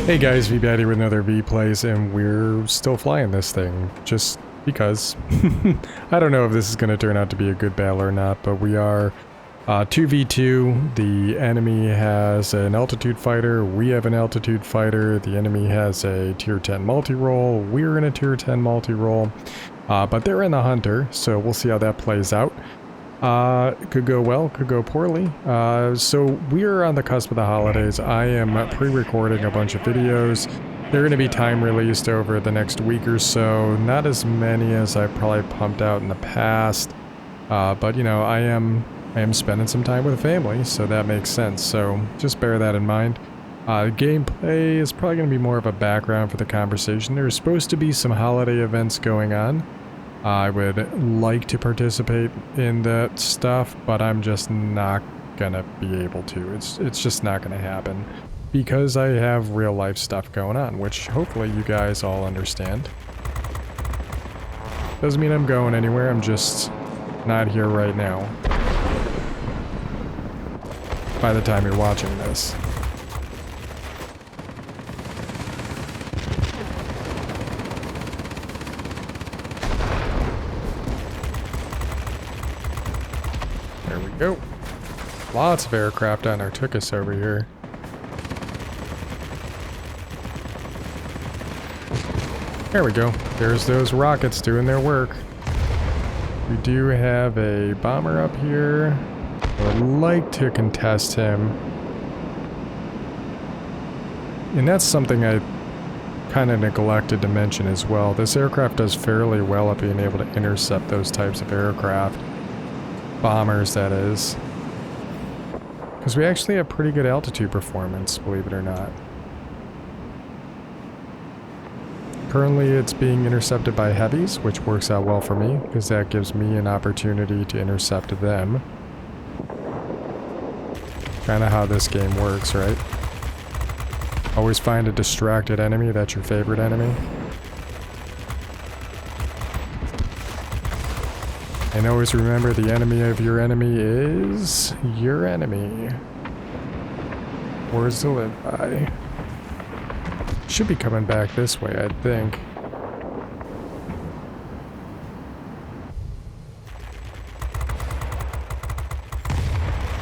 Hey guys, Veebat here with another V-Plays, and we're still flying this thing, just because. I don't know if this is going to turn out to be a good battle or not, but we are 2v2. The enemy has an altitude fighter, we have an altitude fighter, the enemy has a tier 10 multi-role, we're in a tier 10 multi-role, but they're in the hunter, so we'll see how that plays out. Could go well, could go poorly. So we're on the cusp of the holidays. I am pre-recording a bunch of videos. They're going to be time released over the next week or so. Not as many as I've probably pumped out in the past. But you know, I am spending some time with the family, so that makes sense. So just bear that in mind. Gameplay is probably going to be more of a background for the conversation. There's supposed to be some holiday events going on. I would like to participate in that stuff, but I'm just not gonna be able to. It's just not gonna happen because I have real life stuff going on, which hopefully you guys all understand. Doesn't mean I'm going anywhere, I'm just not here right now. By the time you're watching this. There we go. Lots of aircraft on our Tuchus over here. There we go. There's those rockets doing their work. We do have a bomber up here. I would like to contest him. And that's something I kind of neglected to mention as well. This aircraft does fairly well at being able to intercept those types of aircraft. Bombers, that is. Because we actually have pretty good altitude performance, believe it or not. Currently it's being intercepted by heavies, which works out well for me, because that gives me an opportunity to intercept them. Kind of how this game works, right? Always find a distracted enemy that's your favorite enemy. And always remember, the enemy of your enemy is your enemy. Words to live by. Should be coming back this way, I think.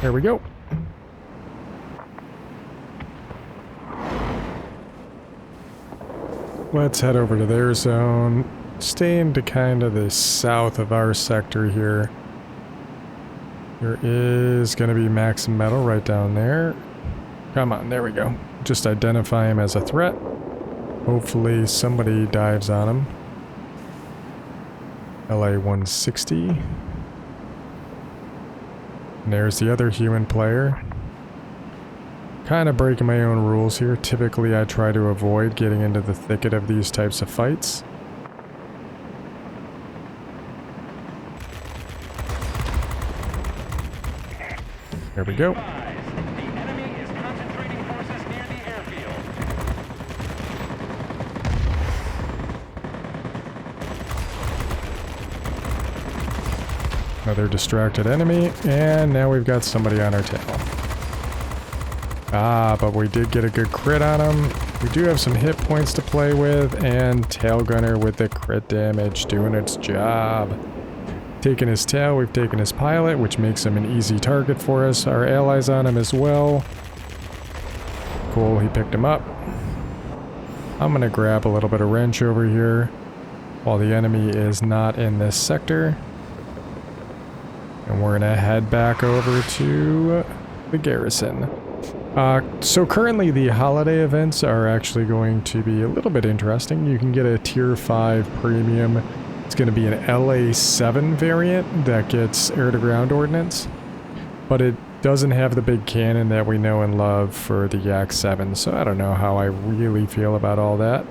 There we go. Let's head over to their zone. Staying to kind of the south of our sector here. There is going to be Max Metal right down there. Come on, there we go. Just identify him as a threat. Hopefully somebody dives on him. LA-160. And there's the other human player. Kind of breaking my own rules here. Typically I try to avoid getting into the thicket of these types of fights. There we go. Another distracted enemy, and now we've got somebody on our tail. Ah, but we did get a good crit on him. We do have some hit points to play with, and tail gunner with the crit damage doing its job. Taking his tail, we've taken his pilot, which makes him an easy target for us. Our allies on him as well. Cool, he picked him up. I'm gonna grab a little bit of wrench over here while the enemy is not in this sector. And we're gonna head back over to the garrison. So currently the holiday events are actually going to be a little bit interesting. You can get a tier 5 premium. It's going to be an LA-7 variant that gets air-to-ground ordnance, but it doesn't have the big cannon that we know and love for the Yak-7, so I don't know how I really feel about all that.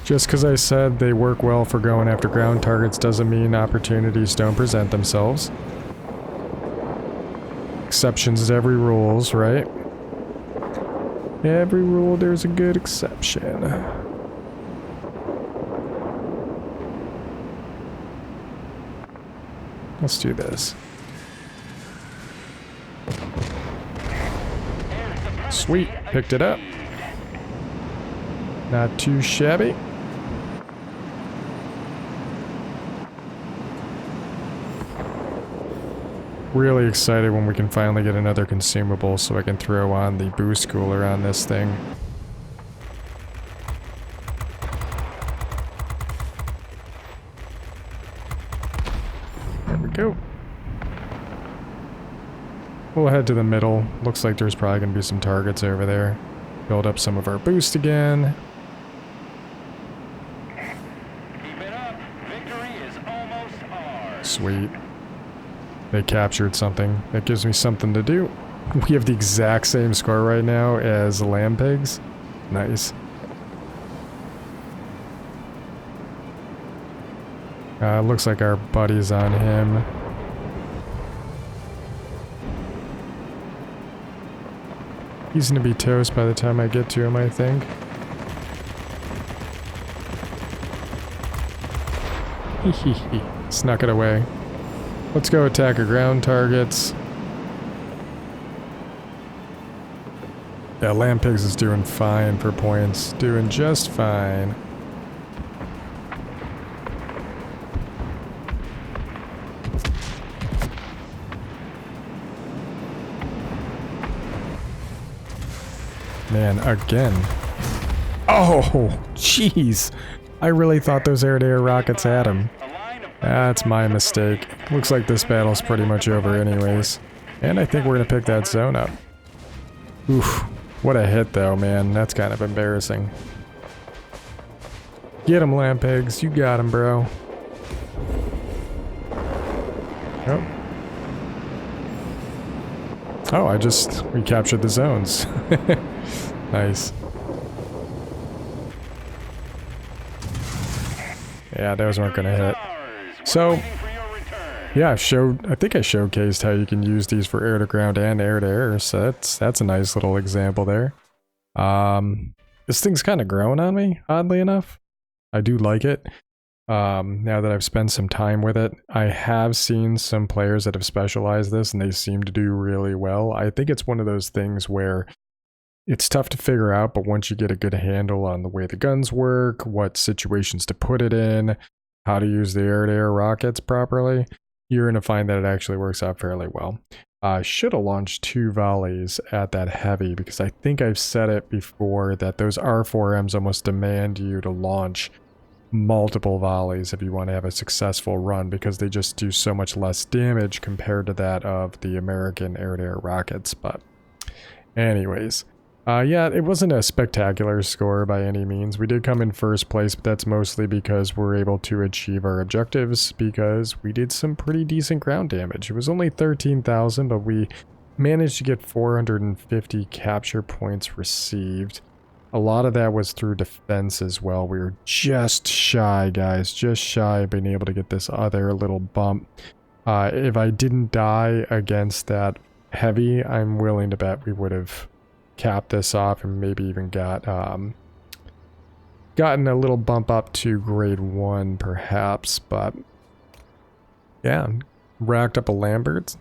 Just because I said they work well for going after ground targets doesn't mean opportunities don't present themselves. Exceptions to every rules, right? Every rule there's a good exception. Let's do this. Sweet, picked it up. Not too shabby. Really excited when we can finally get another consumable so I can throw on the boost cooler on this thing. There we go. We'll head to the middle. Looks like there's probably going to be some targets over there. Build up some of our boost again. Keep it up. Victory is almost ours. Sweet. They captured something. That gives me something to do. We have the exact same score right now as the lamb pigs. Nice. Looks like our buddy's on him. He's gonna be toast by the time I get to him, I think. Hehehe. Snuck it away. Let's go attack our ground targets. Yeah, Lamb Pigs is doing fine for points. Doing just fine. Man, again. Oh, jeez. I really thought those air-to-air rockets had him. That's my mistake. Looks like this battle's pretty much over anyways. And I think we're gonna pick that zone up. Oof. What a hit though, man. That's kind of embarrassing. Get him, Lamb Pigs. You got him, bro. Oh. Oh, I just recaptured the zones. Nice. Yeah, those weren't gonna hit. So, yeah, I think I showcased how you can use these for air-to-ground and air-to-air, so that's a nice little example there. This thing's kind of growing on me, oddly enough. I do like it. Now that I've spent some time with it, I have seen some players that have specialized this and they seem to do really well. I think it's one of those things where it's tough to figure out, but once you get a good handle on the way the guns work, what situations to put it in, how to use the air-to-air rockets properly, you're going to find that it actually works out fairly well. I should have launched 2 volleys at that heavy because I think I've said it before that those R4Ms almost demand you to launch multiple volleys if you want to have a successful run because they just do so much less damage compared to that of the American air-to-air rockets. But anyways, yeah, it wasn't a spectacular score by any means. We did come in first place, but that's mostly because we're able to achieve our objectives because we did some pretty decent ground damage. It was only 13,000, but we managed to get 450 capture points received. A lot of that was through defense as well. We were just shy, guys, just shy of being able to get this other little bump. If I didn't die against that heavy, I'm willing to bet we would have capped this off and maybe even gotten a little bump up to grade 1 perhaps, but yeah, racked up a Lambert's.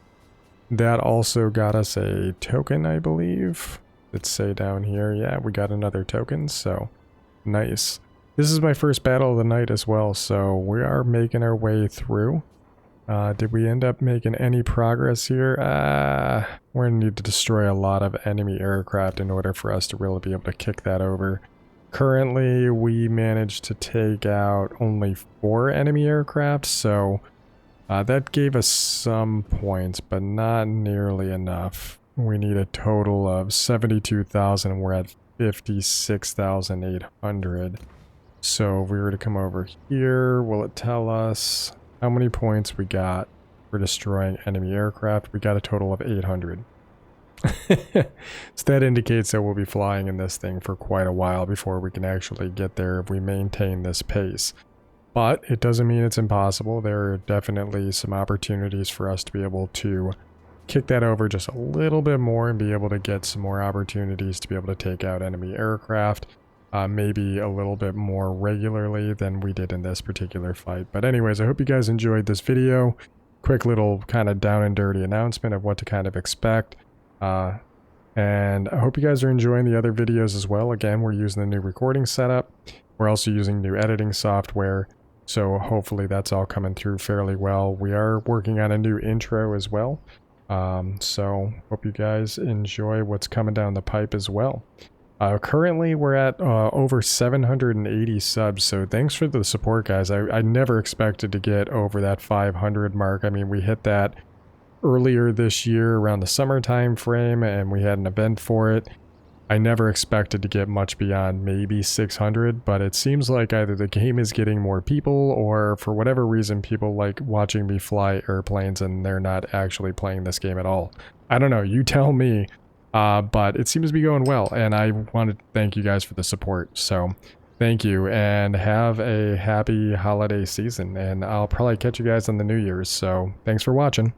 That also got us a token, I believe. Let's say down here, yeah, we got another token, so nice. This is my first battle of the night as well, so we are making our way through. Did we end up making any progress here? We're gonna need to destroy a lot of enemy aircraft in order for us to really be able to kick that over. Currently, we managed to take out only 4 enemy aircraft, so that gave us some points, but not nearly enough. We need a total of 72,000, and we're at 56,800. So if we were to come over here, will it tell us how many points we got for destroying enemy aircraft? We got a total of 800. So that indicates that we'll be flying in this thing for quite a while before we can actually get there if we maintain this pace. But it doesn't mean it's impossible. There are definitely some opportunities for us to be able to kick that over just a little bit more and be able to get some more opportunities to be able to take out enemy aircraft. Maybe a little bit more regularly than we did in this particular fight. But anyways, I hope you guys enjoyed this video. quick little kind of down and dirty announcement of what to kind of expect. And I hope you guys are enjoying the other videos as well. Again, we're using the new recording setup. We're also using new editing software. So hopefully that's all coming through fairly well. We are working on a new intro as well. So hope you guys enjoy what's coming down the pipe as well. Currently we're at over 780 subs, so thanks for the support, guys. I never expected to get over that 500 mark. I mean, we hit that earlier this year around the summertime frame, and we had an event for it. I never expected to get much beyond maybe 600, but it seems like either the game is getting more people, or for whatever reason people like watching me fly airplanes and they're not actually playing this game at all. I don't know, you tell me. But it seems to be going well, and I want to thank you guys for the support. So thank you, and have a happy holiday season, and I'll probably catch you guys on the New Year's. So thanks for watching.